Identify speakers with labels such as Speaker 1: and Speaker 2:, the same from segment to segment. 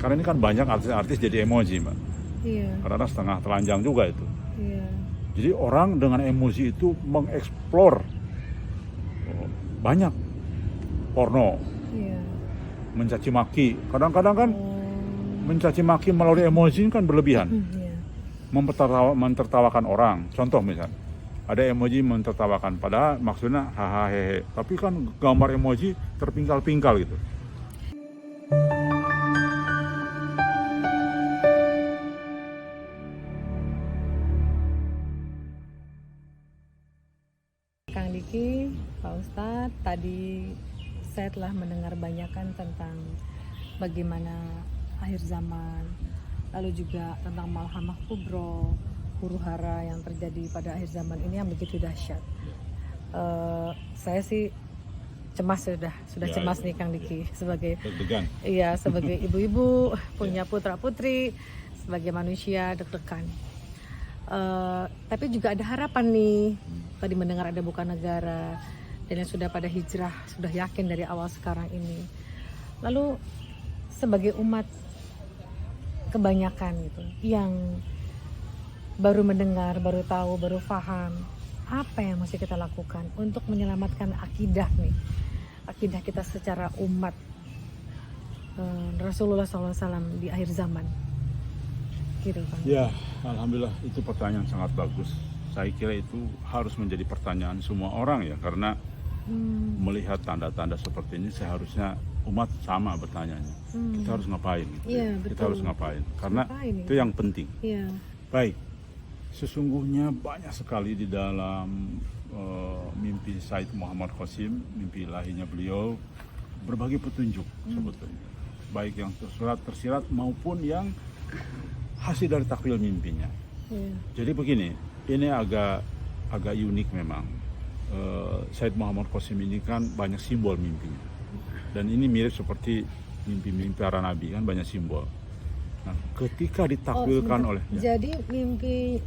Speaker 1: Sekarang ini kan banyak artis-artis jadi emoji, Mbak.
Speaker 2: Iya.
Speaker 1: Karena setengah telanjang juga itu.
Speaker 2: Iya.
Speaker 1: Jadi orang dengan emoji itu mengeksplor banyak porno,
Speaker 2: Iya.
Speaker 1: mencaci maki. Kadang-kadang kan
Speaker 2: Oh.
Speaker 1: mencaci maki melalui emoji kan berlebihan.
Speaker 2: Iya.
Speaker 1: Mentertawakan orang. Contoh misal, ada emoji mentertawakan, padahal maksudnya hahaha hehe. Tapi kan gambar emoji terpingkal-pingkal gitu.
Speaker 2: Kang Diki, Pak Ustadz, tadi saya telah mendengar banyakan tentang bagaimana akhir zaman, lalu juga tentang malhamah kubro, huru hara yang terjadi pada akhir zaman ini yang begitu dahsyat. Saya sih cemas sudah
Speaker 1: Ya,
Speaker 2: cemas
Speaker 1: ya,
Speaker 2: nih Kang Diki sebagai
Speaker 1: Deg-degan.
Speaker 2: iya sebagai ibu-ibu punya putra putri, sebagai manusia deg-degan. Tapi juga ada harapan nih. Tadi mendengar ada bukan negara dan yang sudah pada hijrah, sudah yakin dari awal sekarang ini. Lalu sebagai umat kebanyakan gitu yang baru mendengar, baru tahu, baru paham, apa yang mesti kita lakukan untuk menyelamatkan akidah nih, akidah kita secara umat Rasulullah SAW di akhir zaman gitu kan.
Speaker 1: Ya, alhamdulillah itu pertanyaan sangat bagus. Saya kira itu harus menjadi pertanyaan semua orang ya, karena melihat tanda-tanda seperti ini seharusnya umat sama bertanyanya. Kita harus ngapain gitu.
Speaker 2: Iya,
Speaker 1: Kita
Speaker 2: betul.
Speaker 1: harus ngapain? Karena
Speaker 2: Ngapain
Speaker 1: itu
Speaker 2: ini?
Speaker 1: yang penting.
Speaker 2: Iya.
Speaker 1: Baik, sesungguhnya banyak sekali di dalam mimpi Said Muhammad Qasim, mimpi ilahinya beliau, berbagai petunjuk sebetulnya. Baik yang tersirat maupun yang hasil dari takwil mimpinya.
Speaker 2: Iya.
Speaker 1: Jadi begini, ini agak unik memang. Said Muhammad Qasim ini kan banyak simbol mimpinya. Dan ini mirip seperti mimpi-mimpi para nabi, kan banyak simbol. Nah, ketika ditakwilkan oleh
Speaker 2: Jadi mimpi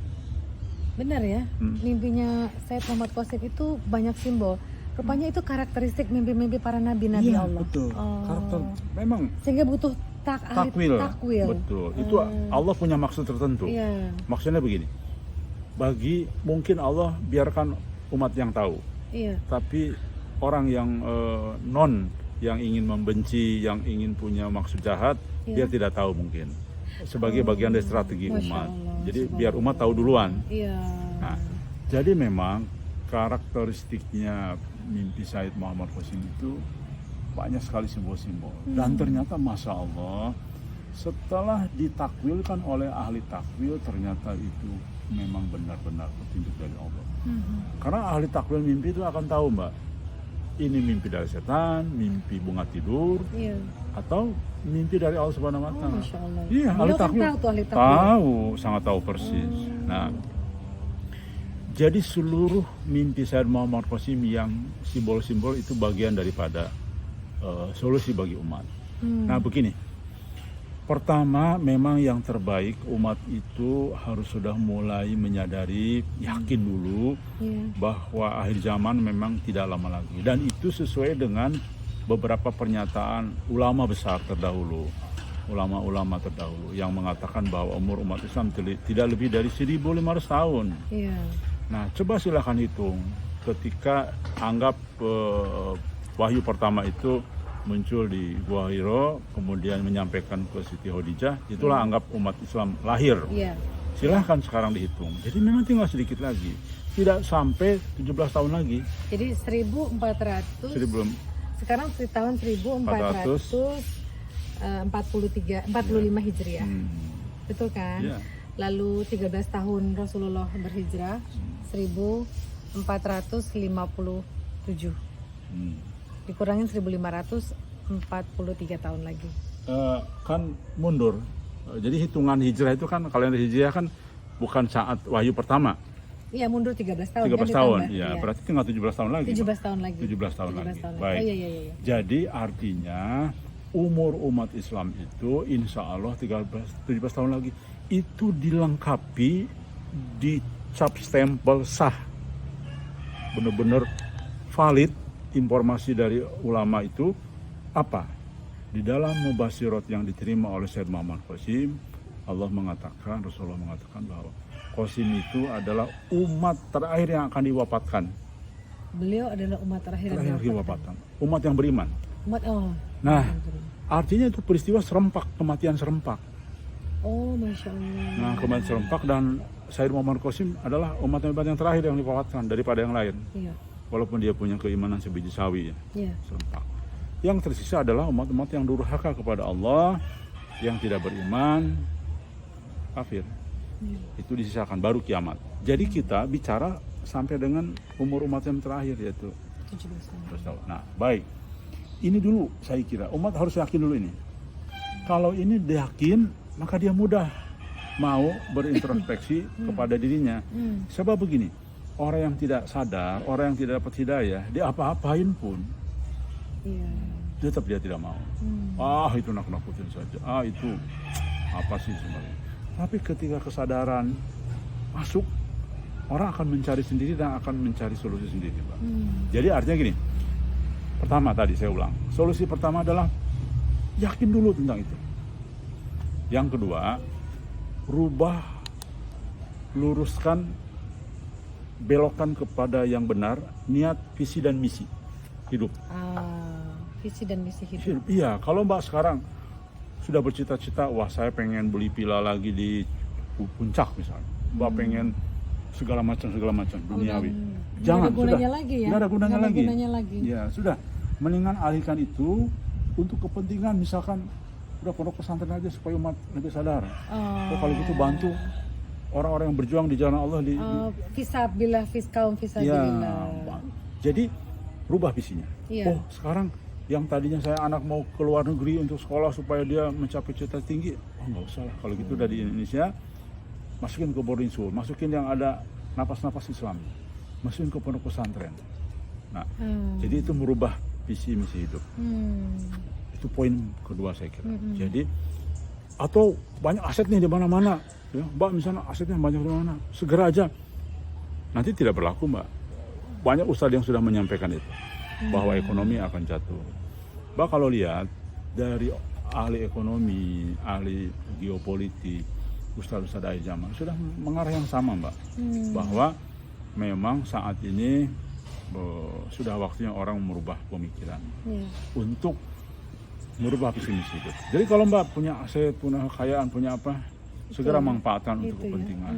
Speaker 2: benar ya, mimpinya Said Muhammad Qasim itu banyak simbol. Rupanya itu karakteristik mimpi-mimpi para nabi-nabi
Speaker 1: Iya,
Speaker 2: Allah.
Speaker 1: betul.
Speaker 2: Oh.
Speaker 1: Karakter memang
Speaker 2: Sehingga butuh
Speaker 1: takwil. Betul. Itu Allah punya maksud tertentu.
Speaker 2: Iya.
Speaker 1: Maksudnya begini. Bagi mungkin Allah biarkan umat yang tahu.
Speaker 2: Iya.
Speaker 1: Tapi orang yang yang ingin membenci, yang ingin punya maksud jahat, dia tidak tahu mungkin. Sebagai bagian dari strategi
Speaker 2: Masya
Speaker 1: umat.
Speaker 2: Allah,
Speaker 1: Jadi biar umat tahu duluan.
Speaker 2: Iya.
Speaker 1: Nah, jadi memang karakteristiknya mimpi Said Muhammad Qasim itu banyak sekali simbol-simbol. Dan ternyata Masya Allah, setelah ditakwilkan oleh ahli takwil, ternyata itu memang benar-benar petunjuk dari Allah. Karena ahli takwil mimpi itu akan tahu, Mbak, ini mimpi dari setan, mimpi bunga tidur,
Speaker 2: Iya.
Speaker 1: atau mimpi dari Allah Subhanahu wa
Speaker 2: Oh,
Speaker 1: Ta'ala.
Speaker 2: Masya Allah.
Speaker 1: Iya, ahli
Speaker 2: Beliau kan
Speaker 1: takwil.
Speaker 2: tahu tuh ahli takwil.
Speaker 1: Tahu, sangat tahu persis. Nah, jadi seluruh mimpi Said Muhammad Qasim yang simbol-simbol itu bagian daripada solusi bagi umat. Nah, begini. Pertama, memang yang terbaik umat itu harus sudah mulai menyadari, yakin dulu
Speaker 2: Iya.
Speaker 1: bahwa akhir zaman memang tidak lama lagi. Dan itu sesuai dengan beberapa pernyataan ulama besar terdahulu. Ulama-ulama terdahulu yang mengatakan bahwa umur umat Islam tidak lebih dari 1.500 tahun.
Speaker 2: Iya.
Speaker 1: Nah, coba silahkan hitung ketika anggap wahyu pertama itu muncul di Gua Hiro, kemudian menyampaikan ke Siti Khadijah, itulah anggap umat Islam lahir.
Speaker 2: Iya.
Speaker 1: Silahkan sekarang dihitung. Jadi memang tinggal sedikit lagi. Tidak sampai 17 tahun lagi.
Speaker 2: Jadi 1400
Speaker 1: Sebelum
Speaker 2: sekarang di tahun 1445 Hijriah. Betul kan?
Speaker 1: Iya.
Speaker 2: Lalu 13 tahun Rasulullah berhijrah 1457. Dikurangin 1543 tahun lagi.
Speaker 1: Kan mundur. Jadi hitungan hijrah itu kan, kalender hijriah kan bukan saat wahyu pertama.
Speaker 2: Iya, mundur 13 tahun.
Speaker 1: 13
Speaker 2: kan
Speaker 1: tahun,
Speaker 2: ditambah.
Speaker 1: ya, berarti tinggal 17 tahun lagi.
Speaker 2: 17 tahun lagi.
Speaker 1: 17 tahun lagi. Baik.
Speaker 2: Oh, iya.
Speaker 1: Jadi artinya umur umat Islam itu insya Allah 17 tahun lagi itu dilengkapi, dicap stempel sah, benar-benar valid. Informasi dari ulama itu apa? Di dalam Mubasyirat yang diterima oleh Sayyid Muhammad Qasim, Rasulullah mengatakan bahwa Qasim itu adalah umat terakhir yang akan diwafatkan.
Speaker 2: Beliau adalah umat terakhir yang
Speaker 1: Diwafatkan. Umat yang beriman. Nah, artinya itu peristiwa serempak, kematian serempak.
Speaker 2: Oh, Masya Allah.
Speaker 1: Nah, kematian serempak, dan Sayyid Muhammad Qasim adalah umat yang terakhir yang diwafatkan daripada yang lain.
Speaker 2: Iya.
Speaker 1: Walaupun dia punya keimanan sebiji sawi,
Speaker 2: Iya.
Speaker 1: serempak. Yang tersisa adalah umat-umat yang durhaka kepada Allah, yang tidak beriman, kafir. Itu disisakan baru kiamat. Jadi kita bicara sampai dengan umur umat yang terakhir, yaitu
Speaker 2: 17
Speaker 1: tahun. Nah, baik. Ini dulu saya kira umat harus yakin dulu ini. Kalau ini yakin, maka dia mudah mau berintrospeksi kepada dirinya. Sebab begini, orang yang tidak sadar, orang yang tidak dapat hidayah, dia apa-apain pun, tetap dia tidak mau. Itu nakut-nakutin saja. Itu apa sih sebenarnya? Tapi ketika kesadaran masuk, orang akan mencari sendiri dan akan mencari solusi sendiri, Pak. Jadi artinya gini, pertama tadi saya ulang, solusi pertama adalah yakin dulu tentang itu. Yang kedua, luruskan, belokkan kepada yang benar, niat, visi dan misi hidup.
Speaker 2: Visi dan misi hidup.
Speaker 1: Iya, kalau Mbak sekarang sudah bercita-cita, wah saya pengen beli villa lagi di Puncak misalnya, Mbak pengen segala macam duniawi. Jangan, sudah. Nggak ada gunanya lagi. Ya sudah, mendingan alihkan itu untuk kepentingan, misalkan udah pondok pesantren aja supaya umat lebih sadar. Kalau gitu bantu orang-orang yang berjuang di jalan Allah
Speaker 2: Fisabilillah.
Speaker 1: Jadi rubah visinya. Sekarang yang tadinya saya anak mau ke luar negeri untuk sekolah supaya dia mencapai cita tinggi, nggak usah lah. Kalau gitu udah di Indonesia, masukin ke boarding school, masukin yang ada napas-napas Islam, masukin ke pondok pesantren. Nah, jadi itu merubah visi misi hidup. Itu poin kedua saya kira. Jadi atau banyak aset nih di mana-mana, ya, Mbak misalnya asetnya banyak di mana, segera aja. Nanti tidak berlaku, Mbak. Banyak ustadz yang sudah menyampaikan itu, bahwa ekonomi akan jatuh. Mbak kalau lihat dari ahli ekonomi, ahli geopolitik, ustadz-ustadz akhir zaman sudah mengarah yang sama, Mbak, bahwa memang saat ini sudah waktunya orang merubah pemikiran untuk merubah visi misi hidup. Jadi kalau Mbak punya aset, punya kekayaan, punya apa, segera manfaatkan untuk kepentingan.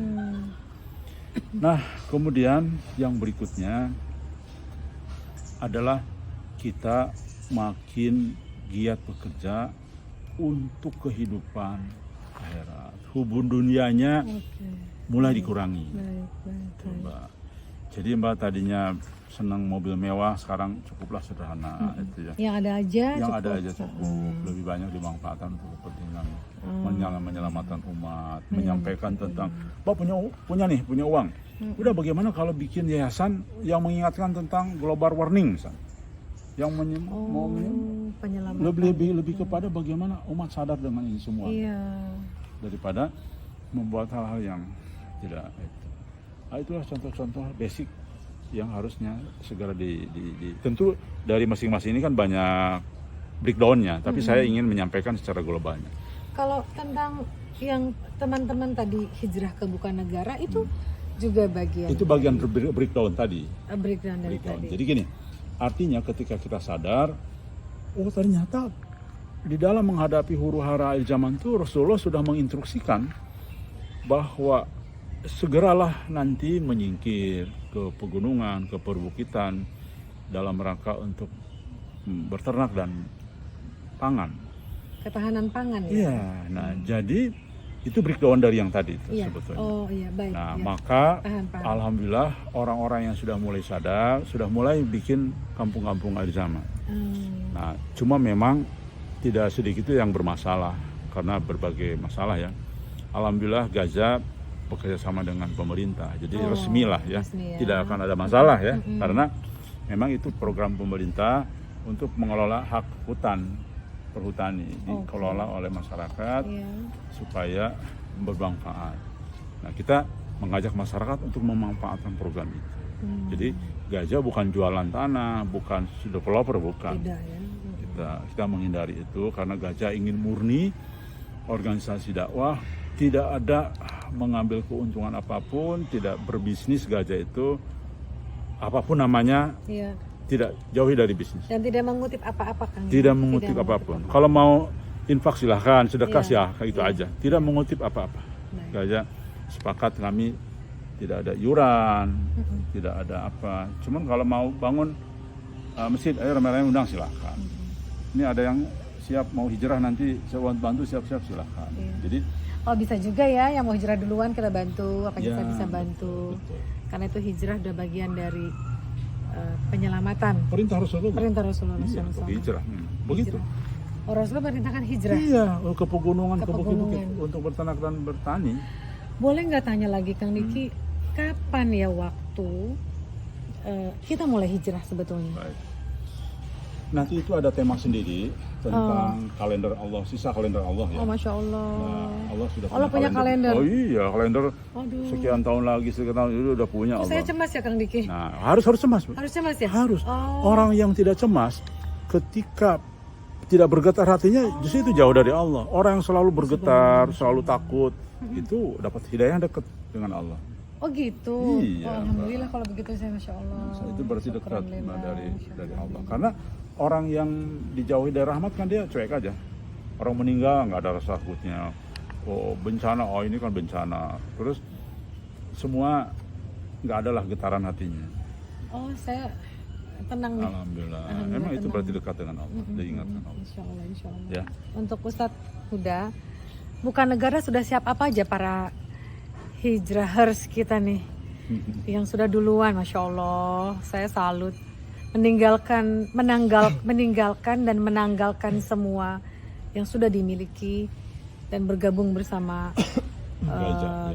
Speaker 1: Nah, kemudian yang berikutnya adalah kita makin giat bekerja untuk kehidupan akhirat. Hubungan dunianya mulai dikurangi. Mbak. Jadi Mbak tadinya senang mobil mewah, sekarang cukuplah sederhana. Itu ya.
Speaker 2: Yang ada aja
Speaker 1: cukup. Lebih banyak dimanfaatkan untuk kepentingan menyelamatkan umat, menyampaikan tentang Mbak punya uang. Udah bagaimana kalau bikin yayasan yang mengingatkan tentang global warming misalnya. Yang lebih kepada bagaimana umat sadar dengan ini semua, daripada membuat hal-hal yang tidak itu. Itulah contoh-contoh basic yang harusnya segera tentu dari masing-masing ini kan banyak breakdownnya, tapi saya ingin menyampaikan secara globalnya.
Speaker 2: Kalau tentang yang teman-teman tadi hijrah ke bukan negara itu juga bagian.
Speaker 1: Itu bagian breakdown tadi.
Speaker 2: Breakdown dari tadi.
Speaker 1: Jadi gini. Artinya ketika kita sadar, ternyata di dalam menghadapi huru-hara akhir zaman itu Rasulullah sudah menginstruksikan bahwa segeralah nanti menyingkir ke pegunungan, ke perbukitan dalam rangka untuk berternak dan pangan.
Speaker 2: Ketahanan pangan ya?
Speaker 1: Iya, nah jadi itu breakdown dari yang tadi itu sebetulnya.
Speaker 2: Baik.
Speaker 1: Nah, maka alhamdulillah orang-orang yang sudah mulai sadar, sudah mulai bikin kampung-kampung akhir zaman. Nah, cuma memang tidak sedikit yang bermasalah karena berbagai masalah ya. Alhamdulillah Gaza bekerja sama dengan pemerintah, jadi resmi lah ya. Tidak akan ada masalah ya, karena memang itu program pemerintah untuk mengelola hak hutan. Perhutani dikelola oleh masyarakat supaya bermanfaat. Nah, kita mengajak masyarakat untuk memanfaatkan program itu. Jadi Gaza bukan jualan tanah, bukan developer, bukan.
Speaker 2: Tidak, ya.
Speaker 1: Kita menghindari itu karena Gajah ingin murni organisasi dakwah, tidak ada mengambil keuntungan apapun, tidak berbisnis. Gajah itu apapun namanya,
Speaker 2: Iya.
Speaker 1: tidak jauhi dari bisnis.
Speaker 2: Dan tidak mengutip apa-apa, Kang.
Speaker 1: Tidak mengutip apapun. Kalau mau infak silahkan, sedekah
Speaker 2: Iya,
Speaker 1: ya, itu
Speaker 2: iya.
Speaker 1: aja. Tidak mengutip apa-apa.
Speaker 2: Baik.
Speaker 1: Gajah sepakat kami tidak ada iuran, tidak ada apa. Cuman kalau mau bangun masjid, ayo rame-rame undang silahkan. Ini ada yang siap mau hijrah nanti saya bantu, siap-siap silahkan.
Speaker 2: Iya.
Speaker 1: Jadi
Speaker 2: Oh, bisa juga ya yang mau hijrah duluan kita bantu, apa
Speaker 1: ya,
Speaker 2: kita bisa bantu.
Speaker 1: betul.
Speaker 2: Karena itu hijrah udah bagian dari penyelamatan.
Speaker 1: Perintah Rasulullah.
Speaker 2: Perintah Rasulullah
Speaker 1: Iya,
Speaker 2: SAW.
Speaker 1: hijrah. Begitu.
Speaker 2: Hijrah. Oh, Rasulullah merintahkan hijrah.
Speaker 1: Iya, ke pegunungan,
Speaker 2: Ke
Speaker 1: ke bukit-bukit
Speaker 2: pegunungan.
Speaker 1: untuk berternak dan bertani.
Speaker 2: Boleh nggak tanya lagi Kang Diki, kapan ya waktu kita mulai hijrah sebetulnya?
Speaker 1: Baik. Nanti itu ada tema sendiri tentang kalender Allah, sisa kalender Allah ya.
Speaker 2: Oh, Masya Allah.
Speaker 1: Nah, Allah sudah
Speaker 2: Allah punya kalender.
Speaker 1: Oh iya, kalender
Speaker 2: Aduh.
Speaker 1: sekian tahun lagi, sekian tahun itu udah punya
Speaker 2: Oh,
Speaker 1: Allah.
Speaker 2: saya cemas ya Kang Diki.
Speaker 1: Nah, harus cemas, Bu.
Speaker 2: Harus cemas ya?
Speaker 1: Harus.
Speaker 2: Oh.
Speaker 1: Orang yang tidak cemas ketika tidak bergetar hatinya, justru itu jauh dari Allah. Orang yang selalu bergetar, selalu takut, itu dapat hidayah dekat dengan Allah.
Speaker 2: Oh gitu.
Speaker 1: Iya,
Speaker 2: Oh, alhamdulillah kalau begitu saya Masya Allah.
Speaker 1: Itu berarti dekat
Speaker 2: Syukuran
Speaker 1: dari
Speaker 2: lillah.
Speaker 1: Allah. Karena orang yang dijauhi dari rahmat kan dia cuek aja. Orang meninggal nggak ada rasa takutnya. Oh bencana, oh ini kan bencana. Terus semua nggak ada lah getaran hatinya.
Speaker 2: Oh, saya tenang nih.
Speaker 1: Alhamdulillah.
Speaker 2: Alhamdulillah,
Speaker 1: Emang itu
Speaker 2: tenang.
Speaker 1: berarti dekat dengan Allah, diingatkan Allah.
Speaker 2: Insya Allah, insya Allah.
Speaker 1: Ya.
Speaker 2: Untuk Ustadz Huda, bukan negara sudah siap apa aja para hijrahers kita nih yang sudah duluan, Masya Allah, saya salut. Meninggalkan dan menanggalkan semua yang sudah dimiliki dan bergabung bersama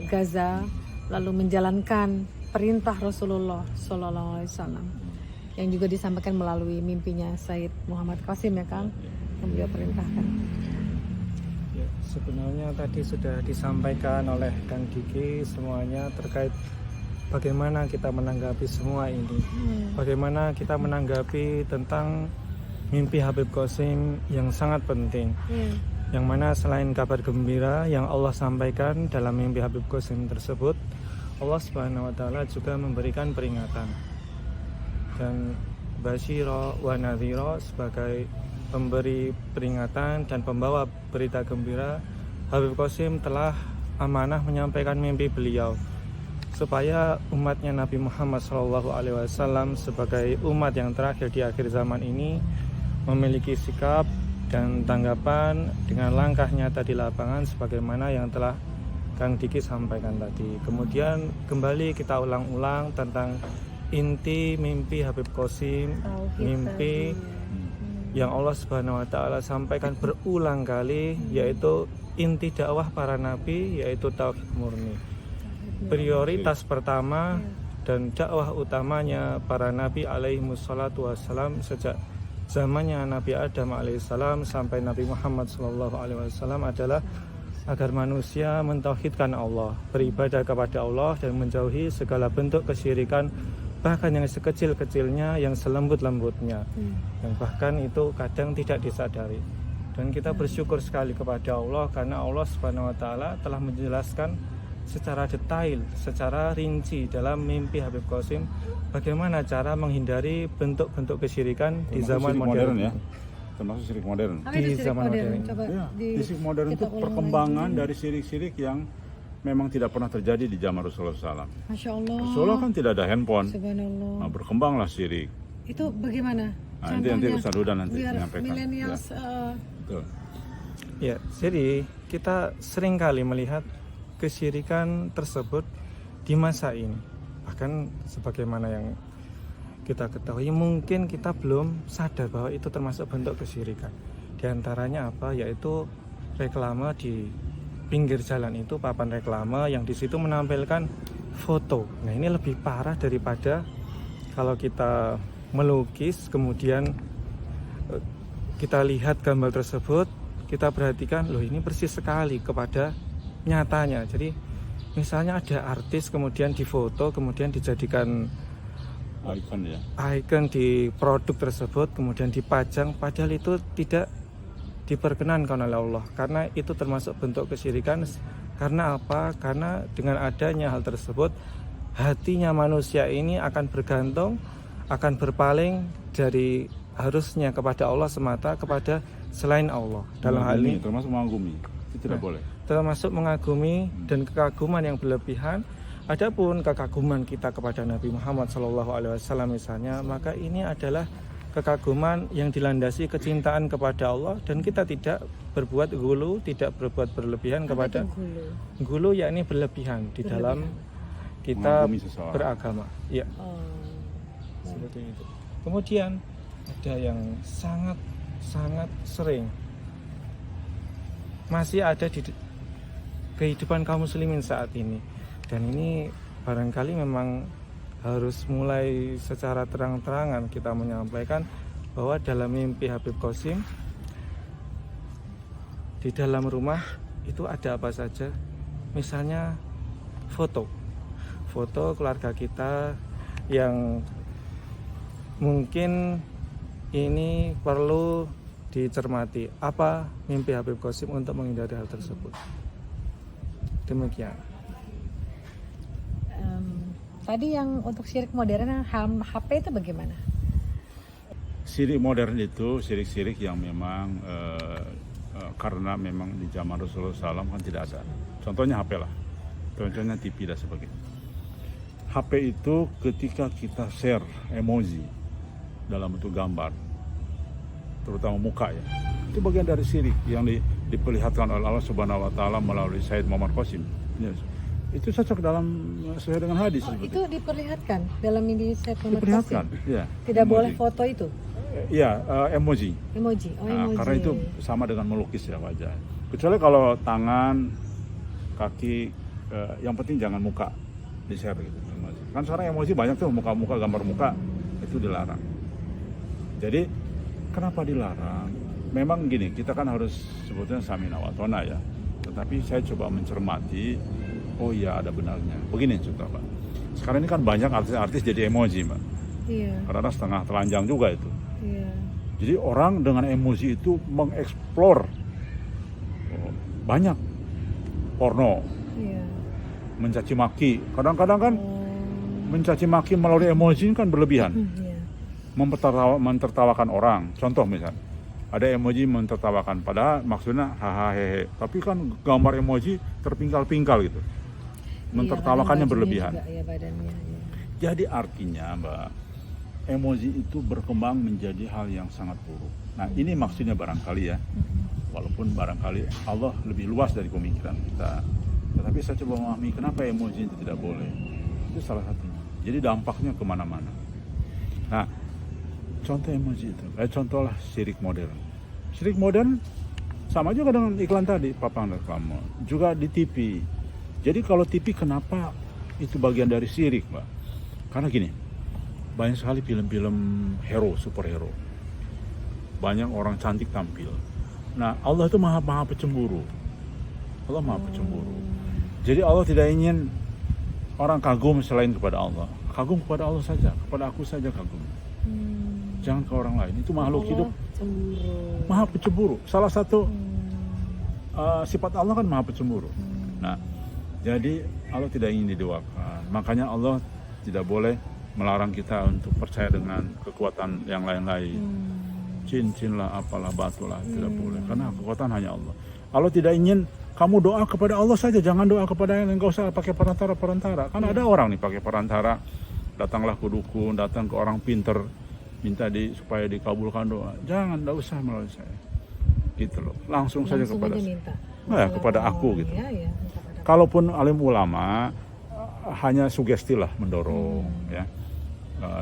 Speaker 2: Gaza, lalu menjalankan perintah Rasulullah Sallallahu Alaihi Wasallam yang juga disampaikan melalui mimpinya Sayyid Muhammad Qasim ya Kang, yang beliau perintahkan.
Speaker 3: Ya, sebenarnya tadi sudah disampaikan oleh Kang Diki semuanya terkait bagaimana kita menanggapi semua ini. Bagaimana kita menanggapi tentang mimpi Habib Qasim yang sangat penting. Yang mana selain kabar gembira yang Allah sampaikan dalam mimpi Habib Qasim tersebut, Allah Subhanahu wa taala juga memberikan peringatan. Dan Basyira wa Nadhira sebagai pemberi peringatan dan pembawa berita gembira, Habib Qasim telah amanah menyampaikan mimpi beliau supaya umatnya Nabi Muhammad SAW sebagai umat yang terakhir di akhir zaman ini memiliki sikap dan tanggapan dengan langkah nyata di lapangan sebagaimana yang telah Kang Diki sampaikan tadi. Kemudian kembali kita ulang-ulang tentang inti mimpi Habib Qasim, mimpi yang Allah Subhanahu wa taala sampaikan berulang kali, yaitu inti dakwah para nabi, yaitu tauhid murni. Prioritas pertama dan dakwah utamanya para nabi alaihi wassalatu wassalam sejak zamannya Nabi Adam alaihissalam sampai Nabi Muhammad sallallahu alaihi wasallam adalah agar manusia mentauhidkan Allah, beribadah kepada Allah dan menjauhi segala bentuk kesyirikan, bahkan yang sekecil-kecilnya, yang selembut-lembutnya, yang bahkan itu kadang tidak disadari. Dan kita bersyukur sekali kepada Allah karena Allah Subhanahu wa taala telah menjelaskan secara detail, secara rinci dalam mimpi Habib Qasim bagaimana cara menghindari bentuk-bentuk kesyirikan di zaman modern
Speaker 1: ya. Termasuk syirik modern.
Speaker 3: Di zaman modern.
Speaker 2: Coba
Speaker 1: Ya, di syirik modern itu perkembangan dari syirik-syirik yang memang tidak pernah terjadi di zaman Rasulullah SAW.
Speaker 2: Masya Allah.
Speaker 1: Rasulullah kan tidak ada handphone.
Speaker 2: Subhanallah.
Speaker 1: Nah, berkembanglah syirik.
Speaker 2: Itu bagaimana?
Speaker 1: Nah, nanti Ustaz Huda nanti
Speaker 2: biar
Speaker 1: menyampaikan.
Speaker 2: millennials
Speaker 1: Betul.
Speaker 3: Ya, jadi kita sering kali melihat kesyirikan tersebut di masa ini. Bahkan sebagaimana yang kita ketahui, mungkin kita belum sadar bahwa itu termasuk bentuk kesyirikan. Di antaranya apa? Yaitu reklame di pinggir jalan itu, papan reklame yang di situ menampilkan foto. Nah, ini lebih parah daripada kalau kita melukis kemudian kita lihat gambar tersebut, kita perhatikan, loh ini persis sekali kepada nyatanya. Jadi misalnya ada artis kemudian difoto kemudian dijadikan
Speaker 1: icon ya.
Speaker 3: icon di produk tersebut kemudian dipajang, padahal itu tidak diperkenankan oleh Allah, karena itu termasuk bentuk kesyirikan. Karena apa? Karena dengan adanya hal tersebut, hatinya manusia ini akan bergantung, akan berpaling dari harusnya kepada Allah semata kepada selain Allah. Dalam hal ini
Speaker 1: termasuk mengagumi, itu tidak boleh.
Speaker 3: Termasuk mengagumi dan kekaguman yang berlebihan. Adapun kekaguman kita kepada Nabi Muhammad SAW misalnya, maka ini adalah kekaguman yang dilandasi kecintaan kepada Allah, dan kita tidak berbuat gulu, tidak berbuat berlebihan kepada gulu, yakni berlebihan di dalam kita beragama. Ya. Seperti itu. Kemudian ada yang sangat sering masih ada di kehidupan kaum muslimin saat ini, dan ini barangkali memang harus mulai secara terang-terangan kita menyampaikan bahwa dalam mimpi Habib Qasim, di dalam rumah itu ada apa saja. Misalnya foto keluarga kita yang mungkin ini perlu dicermati. Apa mimpi Habib Qasim untuk menghindari hal tersebut? Demikian.
Speaker 2: Tadi yang untuk syirik modern HP itu bagaimana?
Speaker 1: Syirik modern itu syirik-syirik yang memang karena memang di zaman Rasulullah SAW kan tidak ada. Contohnya HP lah, contohnya TV dan sebagainya. HP itu ketika kita share emoji dalam bentuk gambar, terutama muka ya, itu bagian dari syirik yang diperlihatkan oleh Allah Subhanahu Wa Taala melalui Sayyid Muhammad Qasim. Itu cocok sesuai dengan hadis.
Speaker 2: Itu diperlihatkan dalam ini Sayyid Muhammad
Speaker 1: diperlihatkan,
Speaker 2: Qasim?
Speaker 1: Ya.
Speaker 2: Tidak
Speaker 1: emoji.
Speaker 2: boleh foto itu?
Speaker 1: Iya, emoji.
Speaker 2: Emoji.
Speaker 1: Nah, karena itu sama dengan melukis ya wajah. Kecuali kalau tangan, kaki, yang penting jangan muka di-share gitu. Kan sekarang emoji banyak tuh, muka-muka, gambar muka, itu dilarang. Jadi kenapa dilarang? Memang gini, kita kan harus sebutnya samina wa tona ya. Tetapi saya coba mencermati, oh iya ada benarnya. Begini contoh Pak. Sekarang ini kan banyak artis-artis jadi emoji Mbak.
Speaker 2: Iya.
Speaker 1: Karena setengah telanjang juga itu.
Speaker 2: Iya.
Speaker 1: Jadi orang dengan emoji itu mengeksplor banyak porno,
Speaker 2: Iya.
Speaker 1: mencaci maki. Kadang-kadang kan mencaci maki melalui emoji kan berlebihan.
Speaker 2: Iya.
Speaker 1: Mentertawakan orang. Contoh misalnya, ada emoji mentertawakan, padahal maksudnya hahaha hehe. Tapi kan gambar emoji terpingkal-pingkal gitu. Mentertawakannya berlebihan.
Speaker 2: Juga, ya, badannya, ya.
Speaker 1: Jadi artinya Mbak, emoji itu berkembang menjadi hal yang sangat buruk. Nah ini maksudnya barangkali ya, walaupun barangkali Allah lebih luas dari pemikiran kita, tetapi saya coba memahami kenapa emoji itu tidak boleh. Itu salah satunya. Jadi dampaknya kemana-mana. Nah contoh emoji itu, contohlah syirik modern. Syirik modern sama juga dengan iklan tadi, papan reklame, juga di TV. Jadi kalau TV kenapa itu bagian dari syirik Mbak? Karena gini, banyak sekali film-film hero, superhero. Banyak orang cantik tampil. Nah, Allah itu maha pecemburu. Allah maha pecemburu. Jadi Allah tidak ingin orang kagum selain kepada Allah. Kagum kepada Allah saja, kepada aku saja kagum. Jangan ke orang lain. Itu makhluk hidup. Maha pecemburu. Salah satu sifat Allah kan maha pecemburu. Nah, jadi Allah tidak ingin didoakan. Makanya Allah tidak boleh melarang kita untuk percaya dengan kekuatan yang lain-lain. Cincin lah, apalah, batu lah, tidak boleh. Karena kekuatan hanya Allah. Allah tidak ingin kamu doa kepada Allah saja, jangan doa kepada yang lain. Enggak usah pakai perantara. Kan ada orang nih pakai perantara, datanglah ke dukun, datang ke orang pinter, minta supaya dikabulkan doa. Jangan, enggak usah melalui saya. Gitu loh. Langsung saja kepada saya. Kepada aku gitu.
Speaker 2: Ya.
Speaker 1: Kalaupun alim ulama hanya sugesti lah mendorong ya.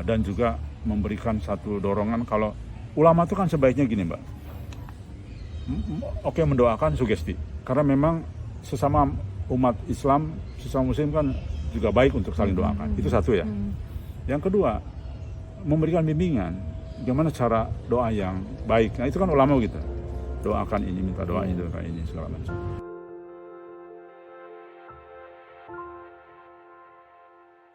Speaker 1: Dan juga memberikan satu dorongan. Kalau ulama itu kan sebaiknya gini Mbak, oke mendoakan sugesti, karena memang sesama umat Islam, sesama muslim kan juga baik untuk saling doakan, itu satu ya. Yang kedua, memberikan bimbingan bagaimana cara doa yang baik. Nah itu kan ulama kita, doakan ini, minta doa ini, doakan ini, segala macam.